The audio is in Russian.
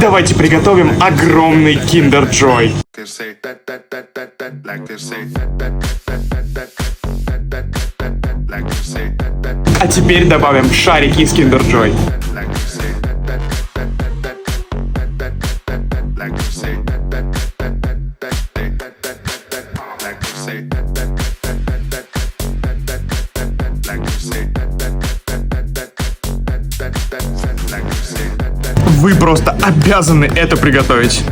Давайте приготовим огромный Kinder Joy. А теперь добавим шарики из Kinder Joy. Вы просто обязаны это приготовить.